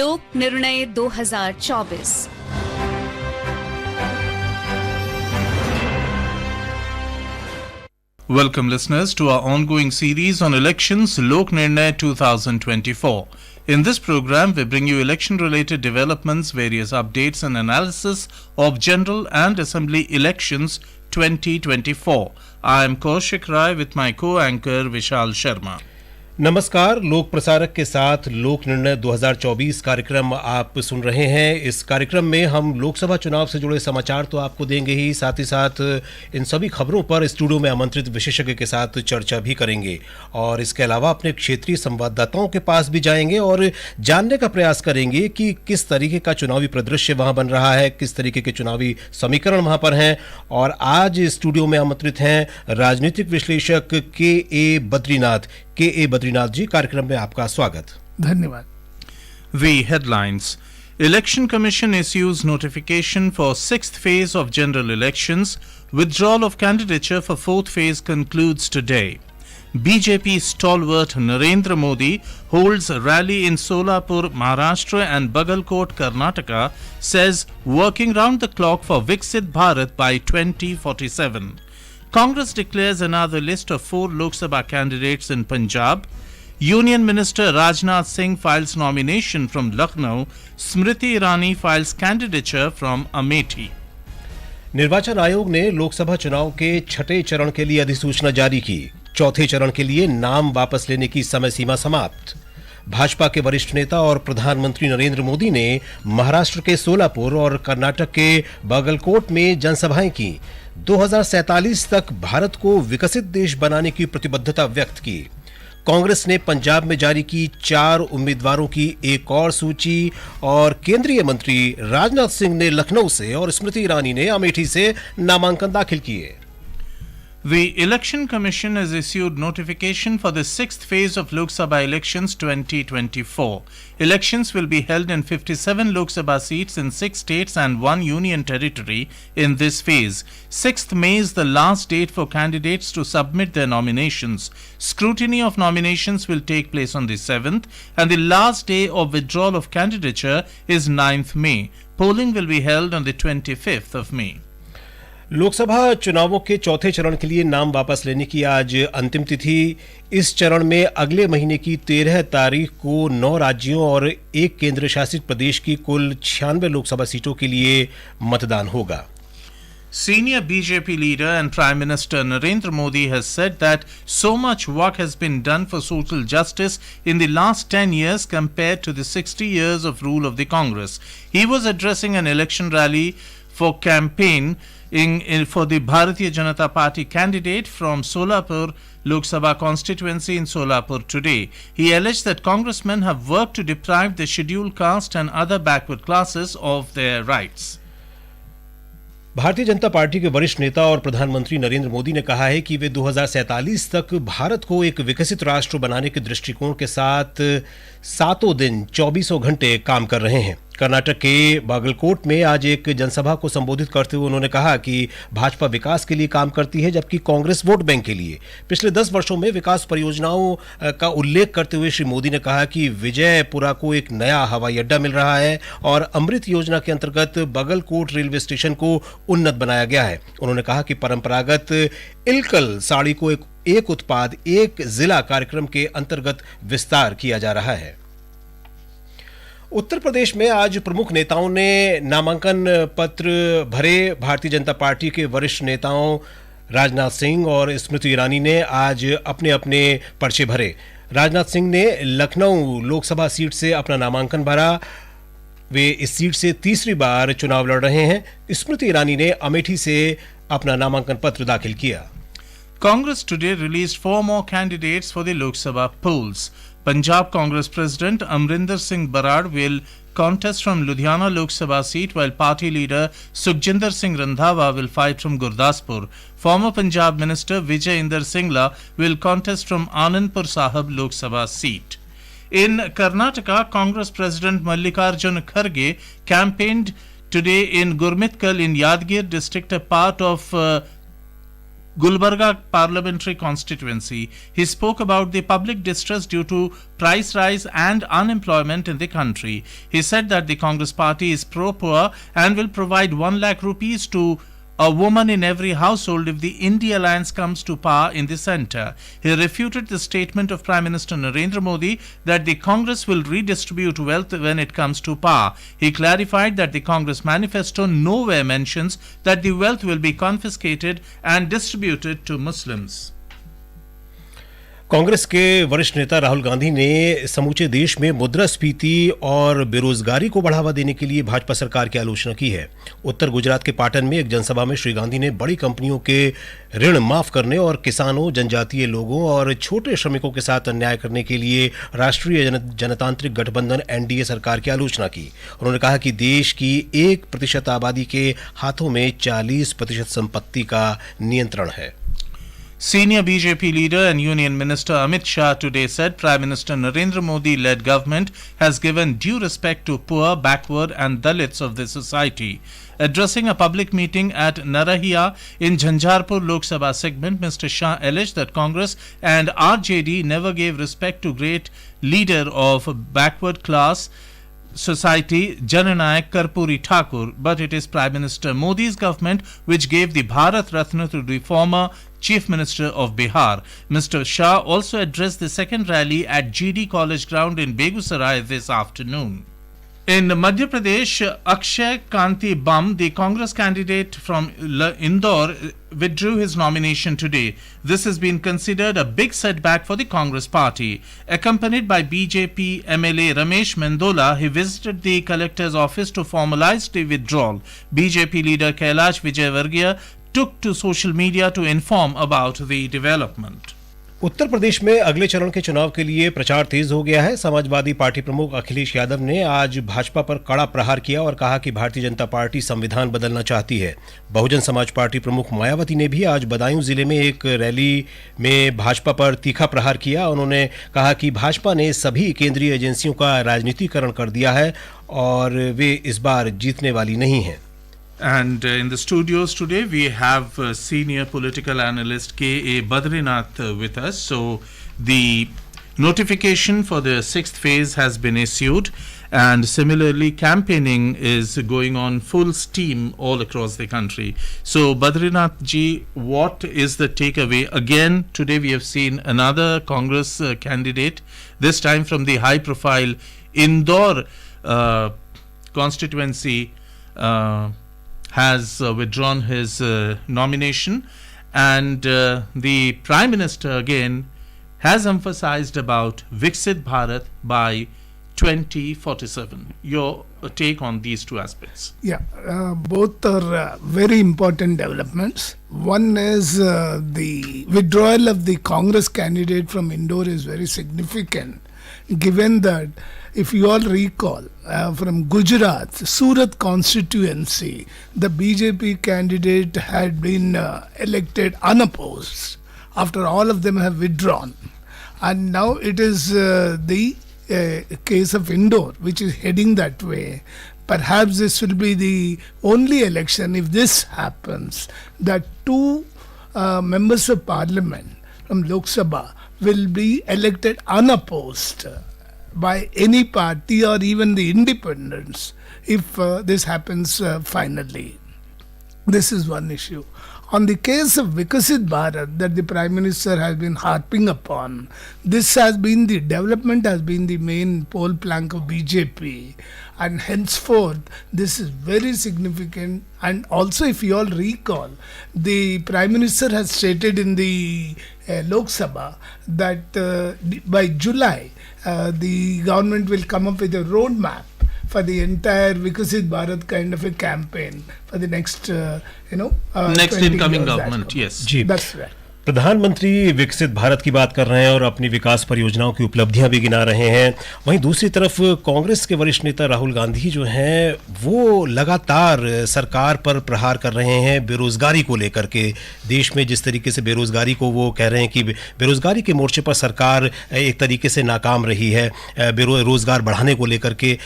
लोक निर्णय 2024। Welcome listeners to our ongoing series on elections, Lok Nirnay 2024. In this program, we bring you election-related developments, various updates and analysis of general and assembly elections 2024. I am Kaushik Rai with my co-anchor Vishal Sharma. नमस्कार, लोक प्रसारक के साथ लोक निर्णय 2024 कार्यक्रम आप सुन रहे हैं। इस कार्यक्रम में हम लोकसभा चुनाव से जुड़े समाचार तो आपको देंगे ही, साथ ही साथ इन सभी खबरों पर स्टूडियो में आमंत्रित विशेषज्ञ के साथ चर्चा भी करेंगे और इसके अलावा अपने क्षेत्रीय संवाददाताओं के पास भी जाएंगे और जानने का प्रयास करेंगे कि किस तरीके का चुनावी परिदृश्य वहां बन रहा है, किस तरीके के चुनावी समीकरण वहां पर हैं। और आज स्टूडियो में आमंत्रित हैं राजनीतिक विश्लेषक के ए बद्रीनाथ जी। कार्यक्रम में आपका स्वागत। धन्यवाद। The headlines. Election Commission issues notification for 6th phase of general elections. Withdrawal of candidature for 4th phase concludes today. BJP stalwart Narendra Modi holds a rally in Solapur, Maharashtra and Bagalkot, Karnataka, says working round the clock for Viksit Bharat by 2047. Congress declares another list of 4 Lok Sabha candidates in Punjab. Union Minister Rajnath Singh files nomination from Lucknow. Smriti Irani files candidature from Amethi. निर्वाचन आयोग ने लोकसभा चुनाव के छठे चरण के लिए अधिसूचना जारी की। चौथे चरण के लिए नाम वापस लेने की समय सीमा समाप्त। भाजपा के वरिष्ठ नेता और प्रधानमंत्री नरेंद्र मोदी ने महाराष्ट्र के सोलापुर और कर्नाटक के बागलकोट में जनसभाएं की। 2047 तक भारत को विकसित देश बनाने की प्रतिबद्धता व्यक्त की। कांग्रेस ने पंजाब में जारी की 4 उम्मीदवारों की एक और सूची और केंद्रीय मंत्री राजनाथ सिंह ने लखनऊ से और स्मृति ईरानी ने अमेठी से नामांकन दाखिल किए। The Election Commission has issued notification for the 6th phase of Lok Sabha elections 2024. Elections will be held in 57 Lok Sabha seats in 6 states and 1 union territory in this phase. 6th May is the last date for candidates to submit their nominations. Scrutiny of nominations will take place on the 7th and the last day of withdrawal of candidature is 9th May. Polling will be held on the 25th of May. Lok Sabha चुनावों के चौथे चरण के लिए नाम वापस लेने की आज अंतिम तिथि। इस चरण में अगले महीने की 13 तारीख को 9 राज्यों और 1 केंद्र शासित प्रदेश की कुल 96 लोकसभा सीटों के लिए मतदान होगा। Senior BJP leader and Prime Minister Narendra Modi has said that so much work has been done for social justice in the last 10 years compared to the 60 years of rule of the Congress. He was addressing an election rally for campaign for the Bharatiya Janata Party candidate from Solapur Lok Sabha constituency in Solapur today. He alleged that congressmen have worked to deprive the scheduled caste and other backward classes of their rights. Bharatiya Janata party के वरिष्ठ नेता और प्रधानमंत्री नरेंद्र मोदी ने कहा है कि वे 2047 तक भारत को एक विकसित राष्ट्र बनाने के दृष्टिकोण के साथ सातों दिन 24 घंटे काम कर रहे हैं। कर्नाटक के बागलकोट में आज एक जनसभा को संबोधित करते हुए उन्होंने कहा कि भाजपा विकास के लिए काम करती है जबकि कांग्रेस वोट बैंक के लिए। पिछले 10 वर्षों में विकास परियोजनाओं का उल्लेख करते हुए श्री मोदी ने कहा कि विजयपुरा को एक नया हवाई अड्डा मिल रहा है और अमृत योजना के अंतर्गत बागलकोट रेलवे स्टेशन को उन्नत बनाया गया है। उन्होंने कहा कि परंपरागत इलकल साड़ी को एक उत्पाद एक जिला कार्यक्रम के अंतर्गत विस्तार किया जा रहा है। उत्तर प्रदेश में आज प्रमुख नेताओं ने नामांकन पत्र भरे। भारतीय जनता पार्टी के वरिष्ठ नेताओं राजनाथ सिंह और स्मृति ईरानी ने आज अपने अपने पर्चे भरे। राजनाथ सिंह ने लखनऊ लोकसभा सीट से अपना नामांकन भरा। वे इस सीट से तीसरी बार चुनाव लड़ रहे हैं। स्मृति ईरानी ने अमेठी से अपना नामांकन पत्र दाखिल किया। Congress today released 4 more candidates for the Lok Sabha polls. Punjab Congress President Amrinder Singh Barad will contest from Ludhiana Lok Sabha seat while party leader Sukhjinder Singh Randhawa will fight from Gurdaspur. Former Punjab Minister Vijay Inder Singla will contest from Anandpur Sahib Lok Sabha seat. In Karnataka, Congress President Mallikarjun Kharge campaigned today in Gurmitkal in Yadgir district, a part of Gulbarga parliamentary constituency. He spoke about the public distress due to price rise and unemployment in the country. He said that the Congress party is pro-poor and will provide 1 lakh rupees to a woman in every household if the India Alliance comes to power in the centre. He refuted the statement of Prime Minister Narendra Modi that the Congress will redistribute wealth when it comes to power. He clarified that the Congress manifesto nowhere mentions that the wealth will be confiscated and distributed to Muslims. Congress के वरिष्ठ नेता राहुल गांधी ने समूचे देश में मुद्रास्फीति और बेरोजगारी को बढ़ावा देने के लिए भाजपा सरकार की आलोचना की है। उत्तर गुजरात के पाटन में एक जनसभा में श्री गांधी ने बड़ी कंपनियों के ऋण माफ करने और किसानों, जनजातीय लोगों और छोटे श्रमिकों के साथ अन्याय करने के लिए राष्ट्रीय जनतांत्रिक गठबंधन एनडीए सरकार की आलोचना की। उन्होंने कहा कि देश की 1% आबादी के हाथों में 40% संपत्ति का नियंत्रण है। Senior BJP leader and Union Minister Amit Shah today said Prime Minister Narendra Modi-led government has given due respect to poor, backward and Dalits of the society. Addressing a public meeting at Narahiya in Jhanjharpur Lok Sabha segment, Mr. Shah alleged that Congress and RJD never gave respect to great leader of backward class society Jananayak Karpuri Thakur, but it is Prime Minister Modi's government which gave the Bharat Ratna to the former Chief Minister of Bihar. Mr. Shah also addressed the second rally at GD College Ground in Begusarai this afternoon. In Madhya Pradesh, Akshay Kanti Bam, the Congress candidate from Indore, withdrew his nomination today. This has been considered a big setback for the Congress party. Accompanied by BJP MLA Ramesh Mendola, he visited the collector's office to formalize the withdrawal. BJP leader Kailash Vijayvargiya took to social media to inform about the development. Uttar Pradesh में अगले चरण के चुनाव के लिए प्रचार तेज हो गया है। समाजवादी पार्टी प्रमुख अखिलेश यादव ने आज भाजपा पर कड़ा प्रहार किया और कहा कि भारतीय जनता पार्टी संविधान बदलना चाहती है। बहुजन समाज पार्टी प्रमुख मायावती ने भी आज बदायूं जिले में एक रैली में भाजपा पर तीखा प्रहार किया। उन्होंने कहा कि भाजपा ने सभी केंद्रीय एजेंसियों का राजनीतिकरण कर दिया है और वे इस बार जीतने वाली नहीं हैं। And in the studios today, we have senior political analyst K.A. Badrinath with us. So the notification for the 6th phase has been issued, and similarly campaigning is going on full steam all across the country. So Badrinath ji, what is the takeaway? Again, today we have seen another Congress candidate, this time from the high profile Indore constituency, has withdrawn his nomination, and the Prime Minister again has emphasized about Viksit Bharat by 2047. Your take on these two aspects? Yeah, both are very important developments. One is the withdrawal of the Congress candidate from Indore is very significant, given that if you all recall, from Gujarat, Surat constituency, the BJP candidate had been elected unopposed after all of them have withdrawn. And now it is the case of Indore, which is heading that way. Perhaps this will be the only election, if this happens, that two members of parliament from Lok Sabha will be elected unopposed by any party or even the independents if this happens finally. This is one issue. On the case of Viksit Bharat that the Prime Minister has been harping upon, this has been the development, has been the main pole plank of BJP, and henceforth this is very significant. And also, if you all recall, the Prime Minister has stated in the Lok Sabha that by July the government will come up with a roadmap for the entire Viksit Bharat kind of a campaign for the next, next incoming government. Yes, that's right. प्रधानमंत्री विकसित भारत की बात कर रहे हैं और अपनी विकास परियोजनाओं की उपलब्धियां भी गिना रहे हैं। वहीं दूसरी तरफ कांग्रेस के वरिष्ठ नेता राहुल गांधी जो हैं वो लगातार सरकार पर प्रहार कर रहे हैं बेरोजगारी को लेकर के। देश में जिस तरीके से बेरोजगारी को वो कह रहे हैं कि बेरोजगारी के मोर्चे पर सरकार एक तरीके से नाकाम रही है रोजगार बढ़ाने को लेकर के।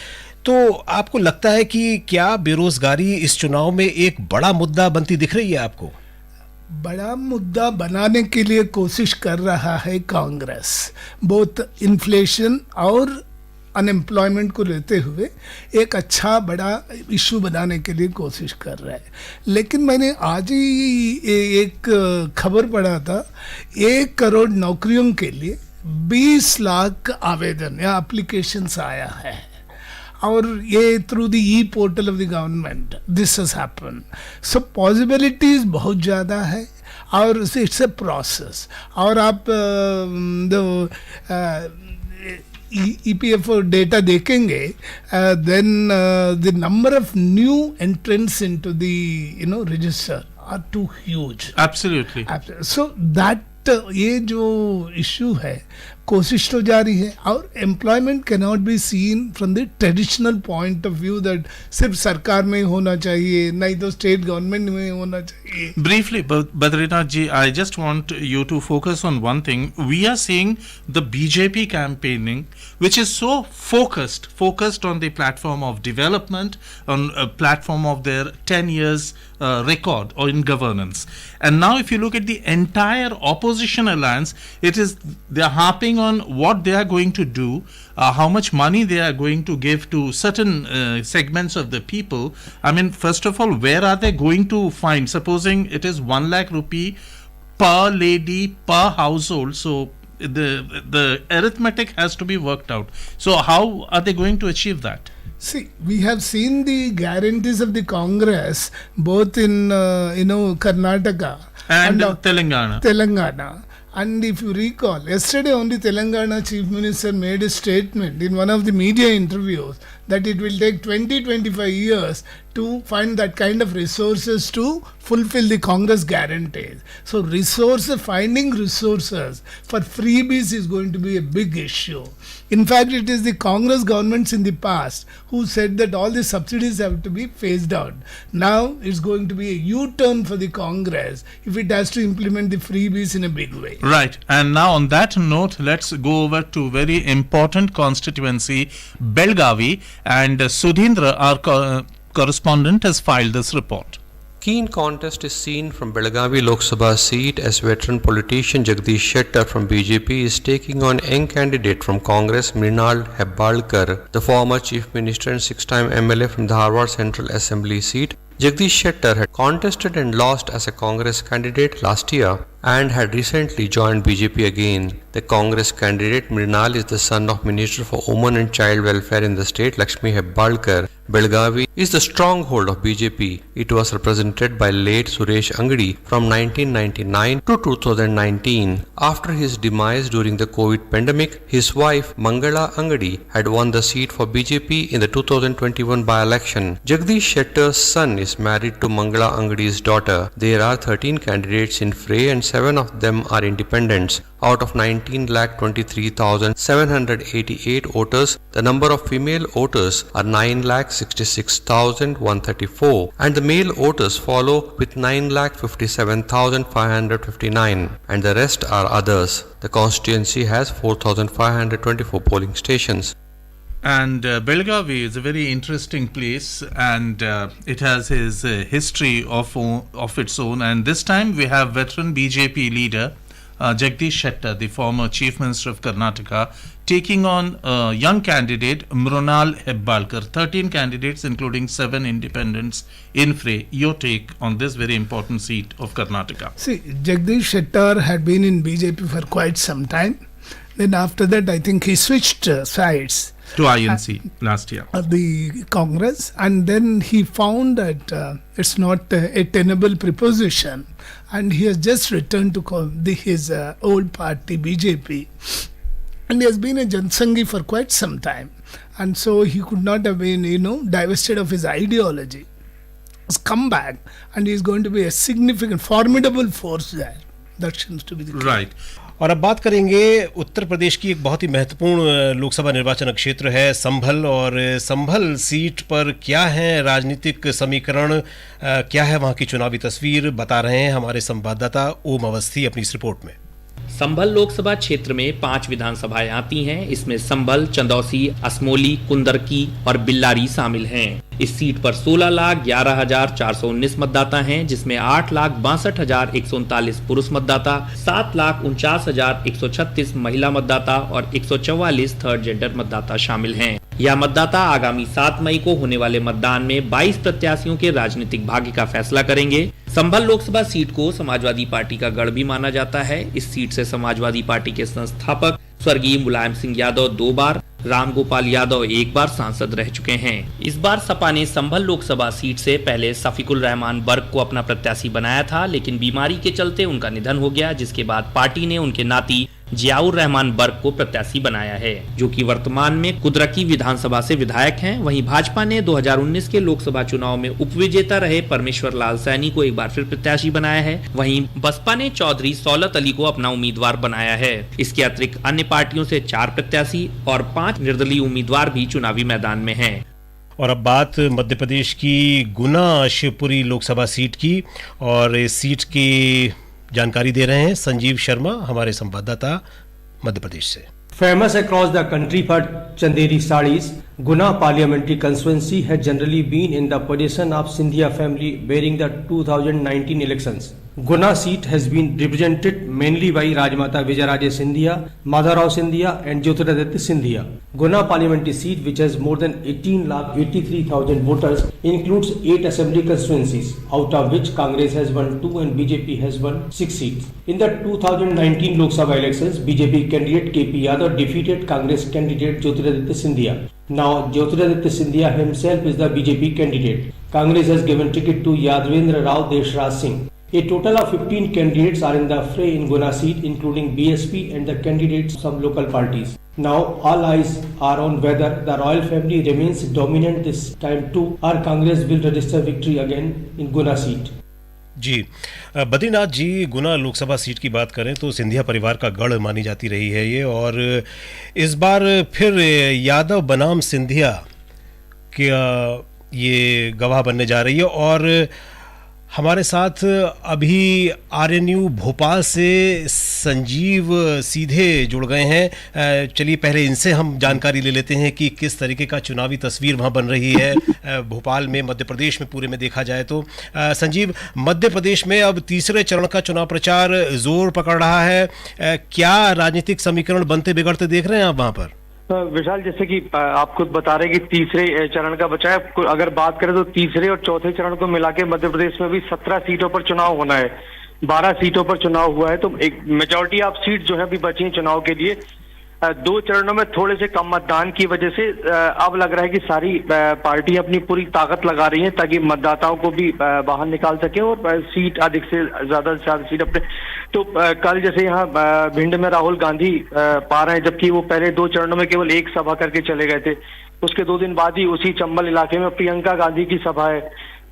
तो आपको लगता है कि क्या बेरोजगारी इस चुनाव में एक बड़ा मुद्दा बनती दिख रही है आपको? बड़ा मुद्दा बनाने के लिए कोशिश कर रहा है कांग्रेस, बोथ इन्फ्लेशन और अनएम्प्लॉयमेंट को लेते हुए एक अच्छा बड़ा इशू बनाने के लिए कोशिश कर रहा है। लेकिन मैंने आज ही एक खबर पढ़ा था, 1 करोड़ नौकरियों के लिए 20 लाख आवेदन या एप्लीकेशंस आया है, और ये through the E portal of the government this has happen. So possibilities बहुत ज़्यादा है, और इट्स अ प्रोसेस। और आप EPFO डेटा देखेंगे, then the number of new entrants into the register are too huge. Absolutely. So that ये जो issue है, कोशिश तो जारी है, और employment can not be seen from the traditional point of view that सिर्फ सरकार में होना चाहिए, नहीं तो स्टेट गवर्नमेंट में होना चाहिए. Briefly, Badrinath ji, I just want you to focus on one thing. We are seeing the BJP campaigning, which is so focused on the platform of development, on a platform of their 10 years record or in governance. And now if you look at the entire opposition alliance, they are harping on what they are going to do, how much money they are going to give to certain segments of the people. I mean, first of all, where are they going to find? Supposing it is 1 lakh rupee per lady per household, so the arithmetic has to be worked out. So how are they going to achieve that? See, we have seen the guarantees of the Congress both in Karnataka and Telangana. And if you recall, yesterday only Telangana Chief Minister made a statement in one of the media interviews that it will take 20-25 years to find that kind of resources to fulfill the Congress guarantees. So finding resources for freebies is going to be a big issue. In fact, it is the Congress governments in the past who said that all the subsidies have to be phased out. Now it's going to be a U-turn for the Congress if it has to implement the freebies in a big way. Right. And now on that note, let's go over to very important constituency, Belgavi, and Sudhindra, our correspondent, has filed this report. Keen contest is seen from Belagavi Lok Sabha seat as veteran politician Jagdish Shettar from BJP is taking on young candidate from Congress Mrinal Hebbalkar, the former Chief Minister and 6-time MLA from the Harwar Central Assembly seat. Jagdish Shettar had contested and lost as a Congress candidate last year and had recently joined BJP again. The Congress candidate Mrinal is the son of Minister for Women and Child Welfare in the state Lakshmi Hebbalkar. Belgavi is the stronghold of BJP. It was represented by late Suresh Angadi from 1999 to 2019. After his demise during the COVID pandemic, his wife Mangala Angadi had won the seat for BJP in the 2021 by-election. Jagdish Shettar's son is married to Mangala Angadi's daughter. There are 13 candidates in fray and 7 of them are independents. Out of 19,23,788 voters, the number of female voters are 9,66,134 and the male voters follow with 9,57,559 and the rest are others. The constituency has 4,524 polling stations. And Belgavi is a very interesting place, and it has his history of its own. And this time we have veteran BJP leader Jagdish Shettar, the former Chief Minister of Karnataka, taking on young candidate Mrinal Hebbalkar. 13 candidates, including 7 independents in fray. Your take on this very important seat of Karnataka? See, Jagdish Shettar had been in BJP for quite some time. Then after that, I think he switched sides to INC last year. The Congress, and then he found that it's not a tenable proposition, and he has just returned to his old party BJP, and he has been a Jansanghi for quite some time, and so he could not have been divested of his ideology. He's come back, and he is going to be a significant, formidable force there. That seems to be the case. Right. और अब बात करेंगे उत्तर प्रदेश की एक बहुत ही महत्वपूर्ण लोकसभा निर्वाचन क्षेत्र है संभल, और संभल सीट पर क्या है राजनीतिक समीकरण, क्या है वहां की चुनावी तस्वीर, बता रहे हैं हमारे संवाददाता ओम अवस्थी अपनी इस रिपोर्ट में। संभल लोकसभा क्षेत्र में 5 विधानसभाएं आती हैं। इसमें संभल, चंदौसी, असमोली, कुंदरकी और बिल्लारी शामिल हैं। इस सीट पर 16,11,419 मतदाता हैं, जिसमें 8,62,139 पुरुष मतदाता, 7,49,136 महिला मतदाता और 144 थर्ड जेंडर मतदाता शामिल हैं। यह मतदाता आगामी 7 मई को होने वाले मतदान में 22 प्रत्याशियों के राजनीतिक भाग्य का फैसला करेंगे। संभल लोकसभा सीट को समाजवादी पार्टी का गढ़ भी माना जाता है। इस सीट से समाजवादी पार्टी के संस्थापक स्वर्गीय मुलायम सिंह यादव 2 बार, राम गोपाल यादव 1 बार सांसद रह चुके हैं। इस बार सपा ने संभल लोकसभा सीट से पहले सफीकुल रहमान बर्क को अपना प्रत्याशी बनाया था, लेकिन बीमारी के चलते उनका निधन हो गया, जिसके बाद पार्टी ने उनके नाती जियाउर रहमान बर्क को प्रत्याशी बनाया है, जो कि वर्तमान में कुदरकी विधानसभा से विधायक हैं। वहीं भाजपा ने 2019 के लोकसभा चुनाव में उपविजेता रहे परमेश्वर लाल सैनी को एक बार फिर प्रत्याशी बनाया है। वहीं बसपा ने चौधरी सौलत अली को अपना उम्मीदवार बनाया है। इसके अतिरिक्त अन्य पार्टियों से 4 प्रत्याशी और 5 निर्दलीय उम्मीदवार भी चुनावी मैदान में हैं। और अब बात मध्य प्रदेश की गुना शिवपुरी लोकसभा सीट की, और इस सीट की जानकारी दे रहे हैं संजीव शर्मा, हमारे संवाददाता मध्य प्रदेश से। Famous across the country for Chanderi sarees, Guna parliamentary constituency has generally been in the possession of Scindia family during the 2019 elections. Guna seat has been represented mainly by Rajmata Vijayaraje Scindia, Madhavrao Scindia and Jyotiraditya Scindia. Guna parliamentary seat, which has more than 18,83,000 voters, includes 8 assembly constituencies, out of which Congress has won 2 and BJP has won 6 seats. In the 2019 Lok Sabha elections, BJP candidate KP Yadav defeated Congress candidate Jyotiraditya Scindia. Now Jyotiraditya Scindia himself is the BJP candidate. Congress has given ticket to Yadavendra Rao Deshraj Singh. A total of 15 candidates are in the fray in Guna seat, including BSP and the candidates of some local parties. Now all eyes are on whether the royal family remains dominant this time too, or Congress will register victory again in Guna seat. जी Badrinath ji, Guna Lok Sabha seat की बात करें तो सिंधिया परिवार का गढ़ मानी जाती रही है ये, और इस बार फिर यादव बनाम सिंधिया के ये गवाह बनने जा रही है। और हमारे साथ अभी आरएनयू भोपाल से संजीव सीधे जुड़ गए हैं। चलिए पहले इनसे हम जानकारी ले लेते हैं कि किस तरीके का चुनावी तस्वीर वहाँ बन रही है भोपाल में, मध्य प्रदेश में पूरे में देखा जाए तो। संजीव, मध्य प्रदेश में अब तीसरे चरण का चुनाव प्रचार जोर पकड़ रहा है। क्या राजनीतिक समीकरण बनते बिगड़ते देख रहे हैं आप वहाँ पर? विशाल, जैसे कि आप खुद बता रहे कि तीसरे चरण का बचा है, अगर बात करें तो तीसरे और चौथे चरण को मिला के मध्य प्रदेश में भी 17 सीटों पर चुनाव होना है। 12 सीटों पर चुनाव हुआ है, तो एक मेजॉरिटी ऑफ सीट जो है अभी बची है चुनाव के लिए। 2 चरणों में थोड़े से कम मतदान की वजह से अब लग रहा है कि सारी पार्टी अपनी पूरी ताकत लगा रही है ताकि मतदाताओं को भी बाहर निकाल सके और सीट अधिक से ज्यादा सीट अपने। तो कल जैसे यहाँ भिंड में राहुल गांधी पा रहे हैं, जबकि वो पहले 2 चरणों में केवल 1 सभा करके चले गए थे। उसके 2 दिन बाद ही उसी चंबल इलाके में प्रियंका गांधी की सभा है।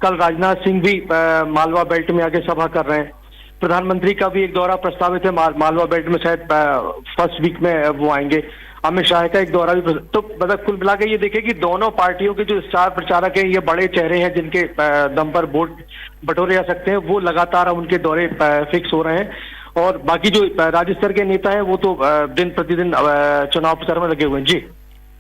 कल राजनाथ सिंह भी मालवा बेल्ट में आके सभा कर रहे हैं। प्रधानमंत्री का भी एक दौरा प्रस्तावित है मालवा बेल्ट में, शायद फर्स्ट वीक में वो आएंगे। अमित शाह का एक दौरा भी। तो मतलब कुल मिला के ये देखे कि दोनों पार्टियों के जो स्टार प्रचारक हैं, ये बड़े चेहरे हैं जिनके दम पर वोट बटोरे जा सकते हैं, वो लगातार उनके दौरे फिक्स हो रहे हैं। और बाकी जो राज्य स्तर के नेता हैं वो तो दिन प्रतिदिन चुनाव प्रचार में लगे हुए हैं।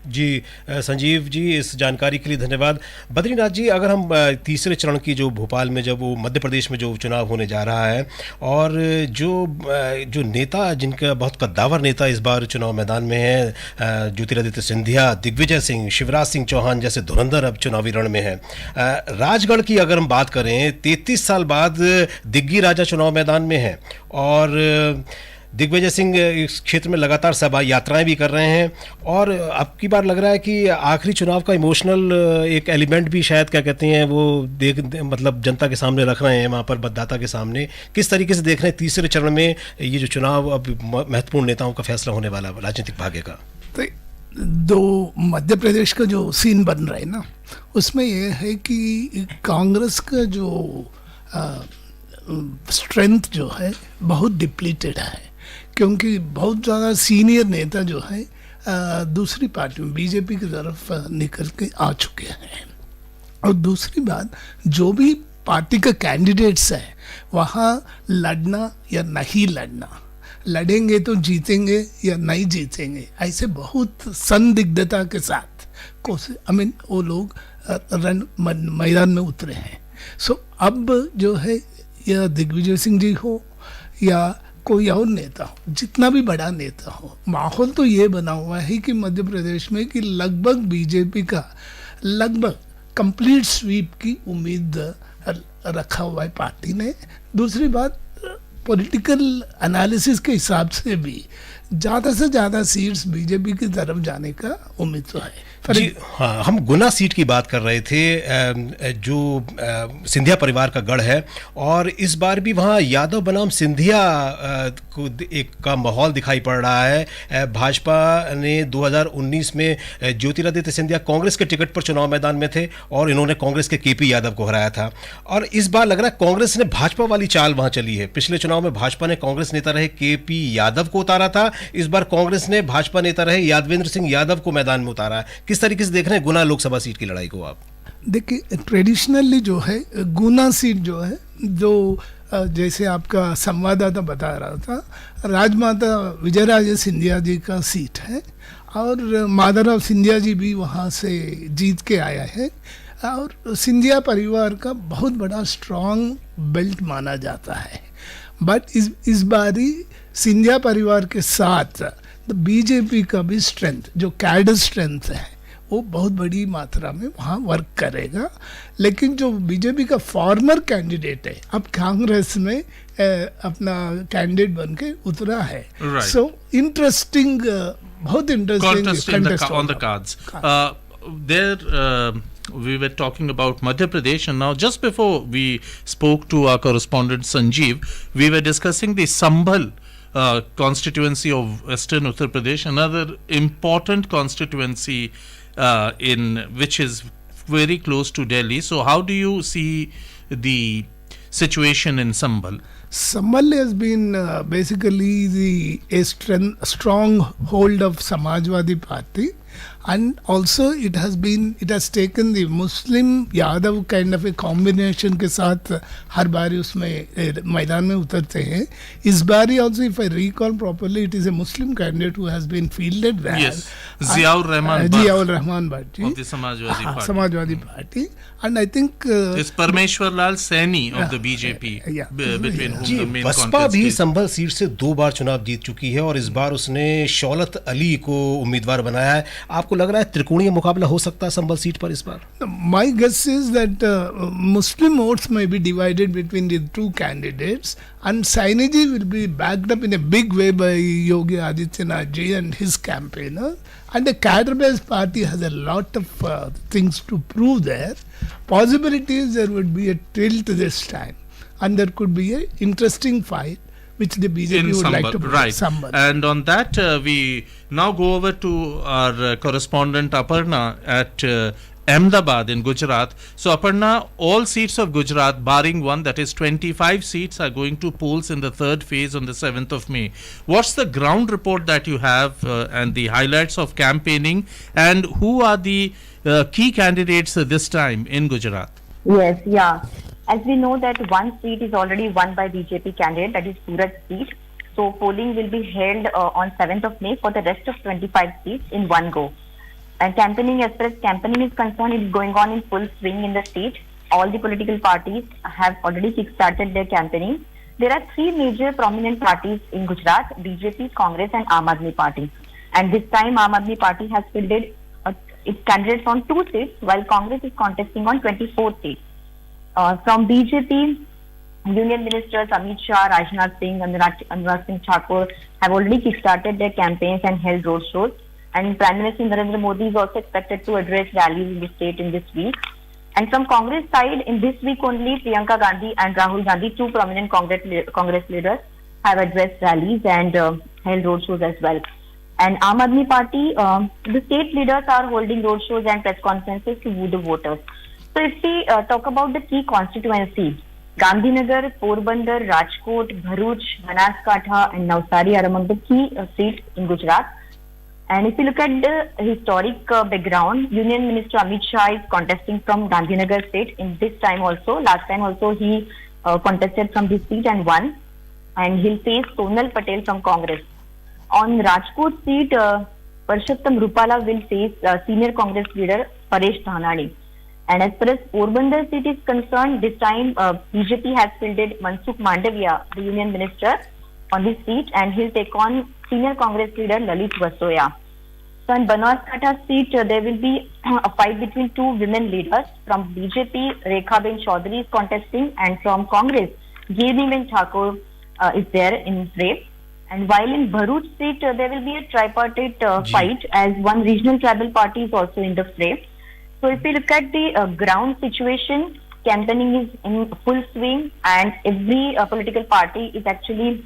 जी संजीव जी, इस जानकारी के लिए धन्यवाद। बद्रीनाथ जी, अगर हम तीसरे चरण की जो भोपाल में, जब वो मध्य प्रदेश में जो चुनाव होने जा रहा है, और जो नेता जिनका बहुत कद्दावर नेता इस बार चुनाव मैदान में है, ज्योतिरादित्य सिंधिया, दिग्विजय सिंह, शिवराज सिंह चौहान जैसे धुरंधर अब चुनावी रण में है। राजगढ़ की अगर हम बात करें, 33 साल बाद दिग्गी राजा चुनाव मैदान में है, और दिग्विजय सिंह इस क्षेत्र में लगातार सभा यात्राएं भी कर रहे हैं, और अब की बार लग रहा है कि आखिरी चुनाव का इमोशनल एक एलिमेंट भी शायद, क्या कहते हैं, वो मतलब जनता के सामने रख रहे हैं, वहाँ पर मतदाता के सामने। किस तरीके से देख रहे हैं तीसरे चरण में ये जो चुनाव, अब महत्वपूर्ण नेताओं का फैसला होने वाला राजनीतिक भाग्य का? तो दो मध्य प्रदेश का जो सीन बन रहा है ना, उसमें यह है कि कांग्रेस का जो स्ट्रेंथ जो है बहुत डिप्लीटेड है, क्योंकि बहुत ज़्यादा सीनियर नेता जो है दूसरी पार्टी में बीजेपी की तरफ निकल के आ चुके हैं। और दूसरी बात, जो भी पार्टी का कैंडिडेट्स है वहाँ लड़ना या नहीं लड़ना, लड़ेंगे तो जीतेंगे या नहीं जीतेंगे, ऐसे बहुत संदिग्धता के साथ वो लोग मैदान में उतरे हैं. सो अब जो है या दिग्विजय सिंह जी हो या कोई और नेता हो, जितना भी बड़ा नेता हो, माहौल तो ये बना हुआ है कि मध्य प्रदेश में कि लगभग बीजेपी का लगभग कंप्लीट स्वीप की उम्मीद रखा हुआ है पार्टी ने. दूसरी बात, पॉलिटिकल एनालिसिस के हिसाब से भी ज़्यादा से ज़्यादा सीट्स बीजेपी की तरफ जाने का उम्मीद तो है. जी हाँ, हम गुना सीट की बात कर रहे थे जो सिंधिया परिवार का गढ़ है, और इस बार भी वहाँ यादव बनाम सिंधिया को एक का माहौल दिखाई पड़ रहा है. भाजपा ने 2019 में ज्योतिरादित्य सिंधिया कांग्रेस के टिकट पर चुनाव मैदान में थे और इन्होंने कांग्रेस के केपी यादव को हराया था, और इस बार लग रहा है कांग्रेस ने भाजपा वाली चाल वहाँ चली है. पिछले चुनाव में भाजपा ने कांग्रेस नेता रहे केपी यादव को उतारा था, इस बार कांग्रेस ने भाजपा नेता रहे यादवेंद्र सिंह यादव को मैदान में उतारा है. किस तरीके से देख रहे हैं गुना लोकसभा सीट की लड़ाई को आप? देखिए, ट्रेडिशनली जो है गुना सीट जो है, जो जैसे आपका संवाददाता बता रहा था, राजमाता विजयराजे सिंधिया जी का सीट है और माधवराव सिंधिया जी भी वहाँ से जीत के आया है, और सिंधिया परिवार का बहुत बड़ा स्ट्रॉन्ग बेल्ट माना जाता है. बट इस बारी सिंधिया परिवार के साथ बीजेपी का भी स्ट्रेंथ, जो कैडर स्ट्रेंथ है, वो बहुत बड़ी मात्रा में वहाँ वर्क करेगा. लेकिन जो बीजेपी का फॉर्मर कैंडिडेट है, अब कांग्रेस में अपना कैंडिडेट बन के उतरा है. सो इंटरेस्टिंग, बहुत interesting on the cards. We were talking about Madhya Pradesh, and now just before we spoke to our correspondent Sanjeev, we were discussing the Sambhal constituency of Western Uttar Pradesh, another important constituency in which is very close to Delhi. So how do you see the situation in Sambhal? Sambhal has been basically a strong hold of Samajwadi Party, and also it has taken the Muslim Yadav kind of a combination के साथ हर बारी उसमें मैदान में उतरते हैं. इस बारी also, if I recall properly, it is a Muslim candidate who has been fielded well. Yes, Ziaur Rahman Bhatt of the Samajwadi Party. And I think it's Parmeshwar Lal Saini of the BJP, between whom the main Baspa contest भी is. Sambhal seat से 2 बार चुनाव जीत चुकी है और इस बार उसने शौलत अली को उम्मीदवार बनाया है. आपको लग रहा है त्रिकोणीय मुकाबला हो सकता है संभल सीट पर इस बार? My guess is that Muslim votes may be divided between the two candidates, and Saini ji will be backed up in a big way by Yogi Adityanath ji and his campaigner. And the cadre-based party has a lot of things to prove there. Possibilities there would be a tilt this time, and there could be an interesting fight which the BJP would Sambhal, like to play. right. Sambhal. And on that, we now go over to our correspondent Aparna at Ahmedabad in Gujarat. So Aparna, all seats of Gujarat, barring one, that is 25 seats, are going to polls in the third phase on the 7th of May. What's the ground report that you have and the highlights of campaigning, and who are the key candidates this time in Gujarat? Yes, yeah. As we know that one seat is already won by BJP candidate, that is Surat seat. So polling will be held on 7th of May for the rest of 25 seats in one go. And campaigning, as far as campaigning is concerned, it is going on in full swing in the state. All the political parties have already kick-started their campaigning. There are 3 major prominent parties in Gujarat: BJP, Congress and Aam Aadmi Party. And this time Aam Aadmi Party has fielded its candidates on 2 seats, while Congress is contesting on 24 seats. From BJP, Union Ministers Amit Shah, Rajnath Singh, Anurag Singh Thakur have already kick-started their campaigns and held road shows. And Prime Minister Narendra Modi is also expected to address rallies in the state in this week. And from Congress side, in this week only, Priyanka Gandhi and Rahul Gandhi, 2 prominent Congress leaders, have addressed rallies and held road shows as well. And Aam Aadmi Party, the state leaders are holding road shows and press conferences to woo the voters. So if we talk about the key constituencies, Gandhinagar, Porbandar, Rajkot, Bharuch, Banaskantha and Navsari are among the key seats in Gujarat. And if you look at the historic background, Union Minister Amit Shah is contesting from Gandhinagar state in this time also. Last time also he contested from this seat and won. and he'll face Sonal Patel from Congress. On Rajkot seat, Parshottam Rupala will face senior Congress leader Paresh Dhanani. And as far as Porbandar seat is concerned, this time BJP has fielded Mansukh Mandavia, the union minister, on this seat, and he'll take on senior Congress leader Lalit Vasoya. So in Banaskantha seat, there will be a fight between two women leaders. From BJP, Rekhaben Chaudhary is contesting, and from Congress, Geeniben Thakur is there in fray. And while in Bharuch seat, there will be a tripartite fight, as one regional tribal party is also in the fray. So if we look at the ground situation, campaigning is in full swing, and every political party is actually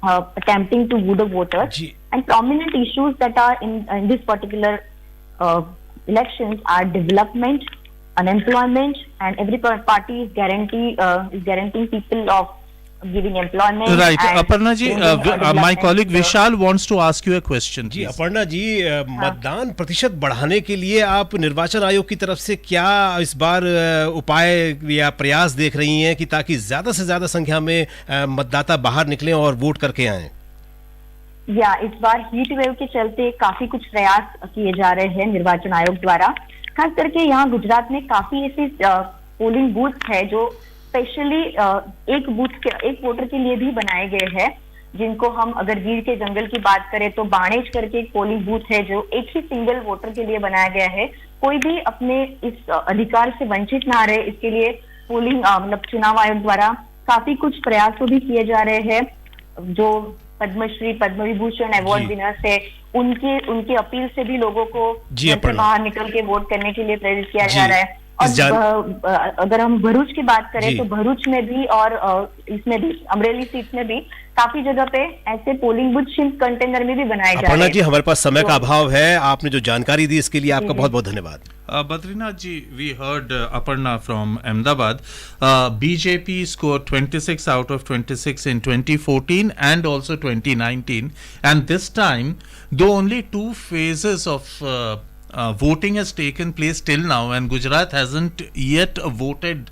attempting to woo the voters. And prominent issues that are in this particular elections are development, unemployment, and every party is guaranteeing people of giving employment. Right, and Aparna ji, my colleague Vishal wants to ask you a question. Ji Please. Aparna ji, मतदान प्रतिशत बढ़ाने के लिए आप निर्वाचन आयोग की तरफ से क्या इस बार उपाय या प्रयास देख रही हैं कि ताकि ज्यादा से ज्यादा संख्या में मतदाता बाहर निकलें और वोट करके आएं? या इस बार हीट वेव के चलते काफी कुछ प्रयास किए जा रहे हैं निर्वाचन आयोग द्वारा। खास करके यहाँ गुजरात में काफी ऐसे पोलिंग बूथ है जो स्पेशली एक वोटर के लिए भी बनाए गए हैं, जिनको हम अगर गीर के जंगल की बात करें तो बाणेज करके एक पोलिंग बूथ है जो एक ही सिंगल वोटर के लिए बनाया गया है। कोई भी अपने इस अधिकार से वंचित ना रहे, इसके लिए पोलिंग मतलब चुनाव आयोग द्वारा काफी कुछ प्रयास भी किए जा रहे हैं। जो पद्मश्री पद्म विभूषण अवार्ड विनर्स है, उनकी अपील से भी लोगों को बाहर निकल के वोट करने के लिए प्रेरित किया जा रहा है। और अगर हम भरूच की बात करें तो भरूच में भी और इसमें भी अमरेली सीट में भी काफी जगह पे ऐसे पोलिंग बूथ शिल्ड कंटेनर में भी बनाए जा रहे हैं। अपर्णा जी, हमारे पास समय का अभाव है, आपने जो जानकारी दी इसके लिए आपका बहुत बहुत धन्यवाद। Badrinath ji, we heard Aparna from Ahmedabad. BJP scored 26 out of 26 in 2014 and also 2019. And this time, though only two phases of voting has taken place till now, and Gujarat hasn't yet voted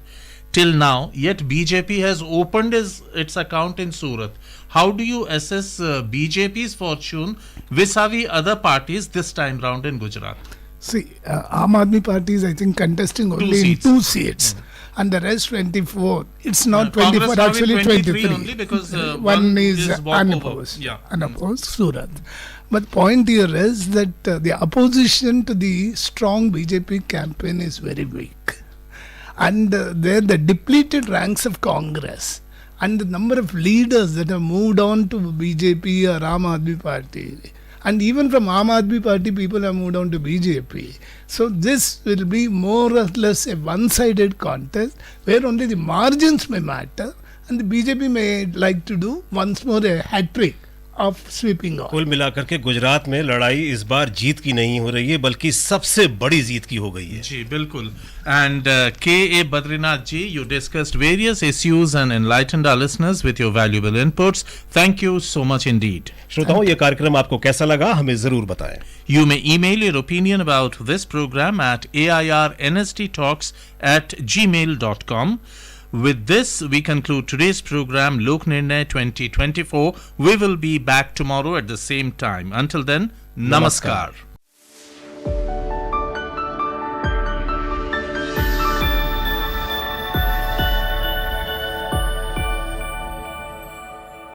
till now, yet BJP has opened its account in Surat. How do you assess BJP's fortune vis-a-vis other parties this time round in Gujarat? See, Aam Aadmi Party is, I think, contesting only in 2 seats. And the rest 24. It's not 24, actually 23. Only because one is unopposed. Yeah. Unopposed, Surat. But the point here is that the opposition to the strong BJP campaign is very weak. And there the depleted ranks of Congress and the number of leaders that have moved on to BJP or Aam Aadmi Party. And even from Aam Aadmi Party, people have moved on to BJP. So this will be more or less a one-sided contest where only the margins may matter, and the BJP may like to do once more a hat-trick of sweeping off. कुल मिलाकर के गुजरात में लड़ाई इस बार जीत की नहीं हो रही है, बल्कि सबसे बड़ी जीत की हो गई है। जी बिल्कुल। And K.A. Badrinath ji, you discussed various issues and enlightened our listeners with your valuable inputs. Thank you so much indeed. श्रोताओं, ये कार्यक्रम आपको कैसा लगा हमें जरूर बताएं। You may email your opinion about this program at airnsttalks@gmail.com. With this, we conclude today's program, Lok Nirnay 2024. We will be back tomorrow at the same time. Until then, Namaskar.